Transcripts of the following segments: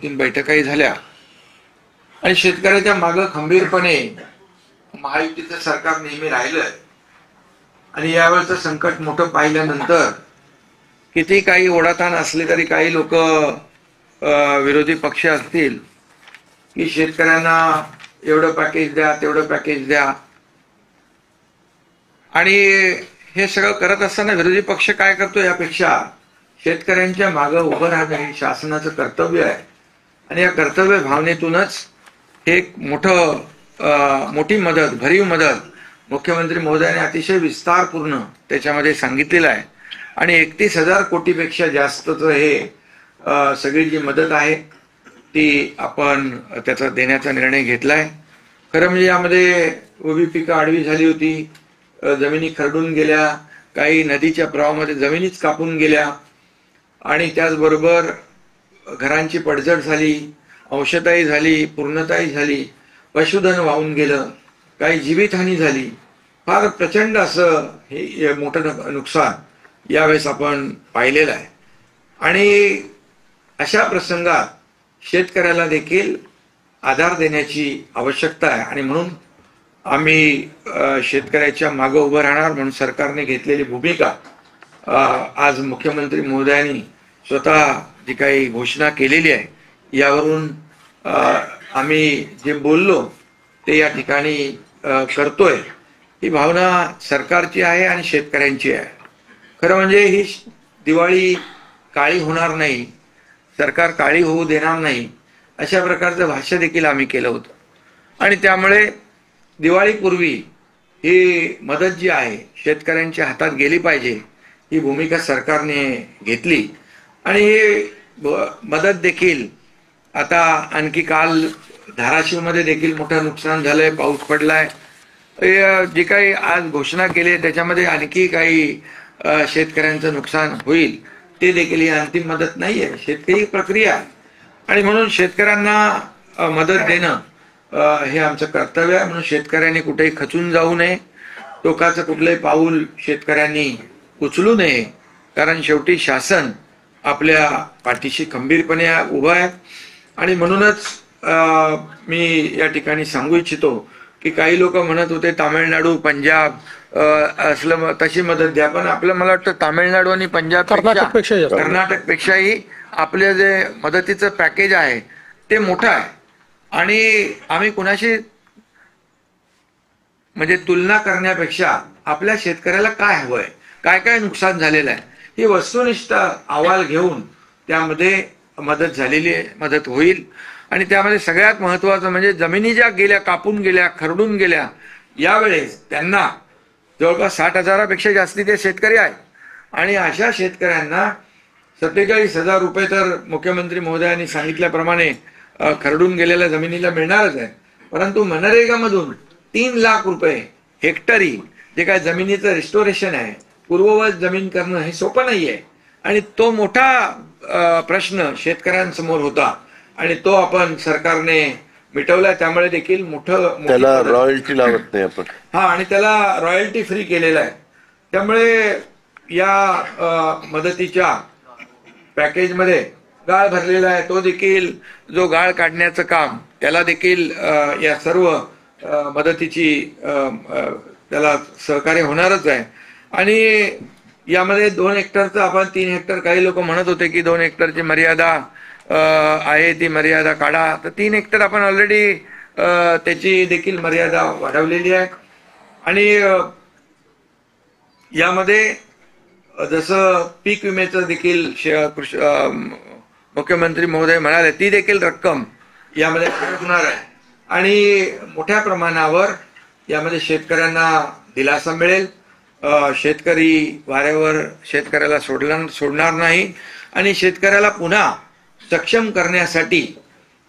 2-3 बैठकाही झाल्या आणि शेतकऱ्याच्या मागे खंबीरपणे महायुतीचं सरकार नेहमी राहिलं आणि यावेळचं संकट मोठं पाहिल्यानंतर किती काही ओढाताण असले तरी काही लोक विरोधी पक्ष असतील की शेतकऱ्यांना एवढं पॅकेज द्या तेवढं पॅकेज द्या आणि हे सगळं करत असताना विरोधी पक्ष काय करतो यापेक्षा शेतकऱ्यांच्या मागे उभं राहणं हे शासनाचं कर्तव्य आहे आणि या कर्तव्य भावनेतूनच हे एक मोठी मदत भरीव मदत मुख्यमंत्री महोदयांनी अतिशय विस्तारपूर्ण त्याच्यामध्ये सांगितलेलं आहे आणि 31,000 कोटीपेक्षा जास्तचं हे सगळी जी मदत आहे ती आपण त्याचा देण्याचा निर्णय घेतलाय। खरं म्हणजे यामध्ये उभी पिकं आडवी झाली होती, जमिनी खरडून गेल्या, काही नदीच्या प्रवाहामध्ये जमिनीच कापून गेल्या आणि त्याचबरोबर घरांची पडझड झाली, अंशतःही झाली, पूर्णताही झाली, पशुधन वाहून गेलं, काही जीवितहानी झाली। फार प्रचंड असं हे मोठं नुकसान यावेळेस आपण पाहिलेलं आहे आणि अशा प्रसंगात शेतकऱ्याला देखील आधार देण्याची आवश्यकता आहे आणि म्हणून आम्ही शेतकऱ्याच्या मागे उभं राहणार म्हणून सरकारने घेतलेली भूमिका आज मुख्यमंत्री महोदयांनी स्वतः जी काही घोषणा केलेली आहे यावरून आम्ही जे बोललो ते या ठिकाणी करतोय। ही भावना सरकारची आहे आणि शेतकऱ्यांची आहे। खरं म्हणजे ही दिवाळी काळी होणार नाही, सरकार काळी होऊ देणार नाही अशा प्रकारचं भाष्य देखील आम्ही केलं होतं आणि त्यामुळे दिवाळीपूर्वी ही मदत जी आहे शेतकऱ्यांच्या हातात गेली पाहिजे ही भूमिका सरकारने घेतली आणि ही मदत देखील आता आणखी काल धाराशिवमध्ये देखील मोठं नुकसान झालंय, पाऊस पडलाय, जी काही आज घोषणा केली त्याच्यामध्ये आणखी काही शेतकऱ्यांचं नुकसान होईल ते देखील ही अंतिम मदत नाही आहे, शेतकरी प्रक्रिया आणि म्हणून शेतकऱ्यांना मदत देणं हे आमचं कर्तव्य आहे। म्हणून शेतकऱ्यांनी कुठेही खचून जाऊ नये, टोकाचं कुठलंही पाऊल शेतकऱ्यांनी उचलू नये कारण शेवटी शासन आपल्या पाठीशी खंबीरपणे उभं आहे आणि म्हणूनच मी या ठिकाणी सांगू इच्छितो की काही लोक म्हणत होते तामिळनाडू पंजाब असलं तशी मदत द्या, पण आपलं मला वाटतं तामिळनाडू आणि पंजाब कर्नाटकपेक्षाही आपले जे मदतीचं पॅकेज आहे ते मोठं आहे आणि आम्ही कुणाशी म्हणजे तुलना करण्यापेक्षा आपल्या शेतकऱ्याला काय हवंय, काय काय नुकसान झालेलं आहे ही वस्तुनिष्ठ अहवाल घेऊन त्यामध्ये मदत झालेली आहे, मदत होईल आणि त्यामध्ये सगळ्यात महत्वाचं म्हणजे जमिनी ज्या गेल्या, कापून गेल्या, खरडून गेल्या, यावेळेस त्यांना जवळपास 60,000पेक्षा जास्ती ते शेतकरी आहेत आणि अशा शेतकऱ्यांना 47,000 रुपये तर मुख्यमंत्री महोदयांनी सांगितल्याप्रमाणे खरडून गेलेल्या जमिनीला मिळणारच आहे, परंतु मनरेगामधून 3 लाख रुपये हेक्टरी जे काय जमिनीचं रिस्टोरेशन आहे, पूर्ववत जमीन करणं हे सोपं नाहीये आणि तो मोठा प्रश्न शेतकऱ्यांसमोर होता आणि तो आपण सरकारने मिटवला। त्यामुळे देखील त्याला रॉयल्टी लावत नाही आपण आणि त्याला रॉयल्टी फ्री केलेला आहे। त्यामुळे या मदतीच्या पॅकेजमध्ये गाळ भरलेला आहे, तो देखील जो गाळ काढण्याचं काम त्याला देखील या सर्व मदतीची त्याला सहकार्य होणारच आहे आणि यामध्ये 2 हेक्टरचं आपण 3 हेक्टर, काही लोक म्हणत होते की 2 हेक्टरची मर्यादा आहे ती मर्यादा काढा, तर 3 हेक्टर आपण ऑलरेडी त्याची देखील मर्यादा वाढवलेली आहे आणि यामध्ये जसं पीक विम्याचं देखील मुख्यमंत्री महोदय म्हणाले ती देखील रक्कम यामध्ये होणार आहे आणि मोठ्या प्रमाणावर यामध्ये शेतकऱ्यांना दिलासा मिळेल। शेतकरी वाऱ्यावर शेतकऱ्याला सोडणार नाही आणि शेतकऱ्याला पुन्हा सक्षम करण्यासाठी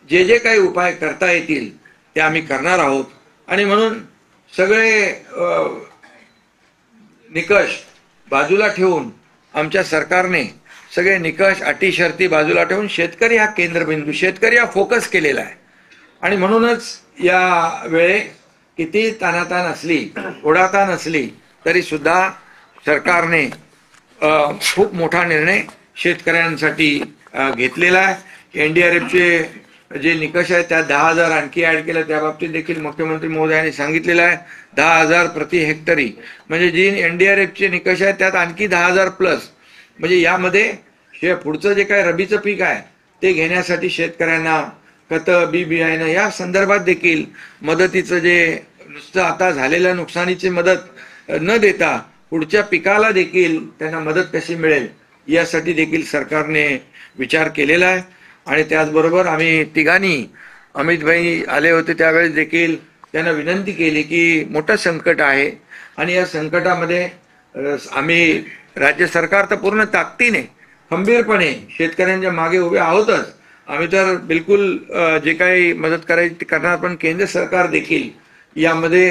जे जे काही उपाय करता येतील ते आम्ही करणार आहोत आणि म्हणून सगळे निकष बाजूला ठेवून आमच्या सरकारने सगळे निकष अटी शर्ती बाजूला ठेवून शेतकरी हा केंद्रबिंदू, शेतकरी हा फोकस केलेला आहे आणि म्हणूनच या वेळे किती ताणाताण असली, ओढाताण असली तरी सुद्धा सरकारने खूप मोठा निर्णय शेतकऱ्यांसाठी घेतलेला आहे। एनडीआरएफचे जे निकष आहेत त्यात 10,000 आणखी ऍड केलं, त्या बाबतीत देखील मुख्यमंत्री महोदयांनी सांगितलेलं आहे 10,000 प्रति हेक्टरी, म्हणजे जी एनडीआरएफचे निकष आहेत त्यात आणखी 10,000 प्लस, म्हणजे यामध्ये पुढचं जे काय रबीचं पीक आहे ते घेण्यासाठी शेतकऱ्यांना खतं, बी बियाणं या संदर्भात देखील मदतीचं जे नुसतं आता झालेल्या नुकसानीची मदत न देता पुढच्या पिकाला देखील त्यांना मदत कशी मिळेल यासाठी देखील सरकारने विचार केलेला आहे. आणि त्याचबरोबर आम्ही तिघांनी, अमित भाई आले होते त्यावेळेस देखील त्यांना विनंती केली की मोठं संकट आहे आणि या संकटामध्ये आम्ही राज्य सरकार तर पूर्ण ताकदीने खंबीरपणे शेतकऱ्यांच्या मागे उभे आहोतच, आम्ही तर बिलकुल जे काही मदत करायची ती करणार, पण केंद्र सरकार देखील यामध्ये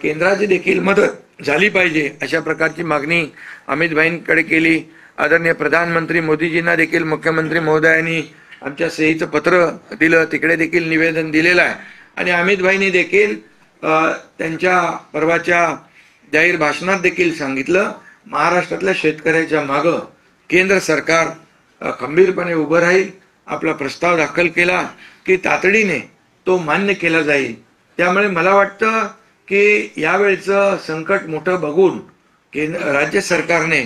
केंद्राची देखील मदत झाली पाहिजे अशा प्रकारची मागणी अमित भाईंकडे केली. आदरणीय प्रधानमंत्री मोदीजींना देखील मुख्यमंत्री महोदयांनी आमच्या सहीचं पत्र दिलं, तिकडे देखील निवेदन दिलेलं आहे. आणि अमित भाईंनी देखील त्यांच्या परवाच्या जाहीर भाषणात देखील सांगितलं महाराष्ट्रातल्या शेतकऱ्याच्या मागं केंद्र सरकार खंबीरपणे उभं राहील. आपला प्रस्ताव दाखल केला की तातडीने तो मान्य केला जाईल. त्यामुळे मला वाटतं की यावेळचं संकट मोठं बघून राज्य सरकारने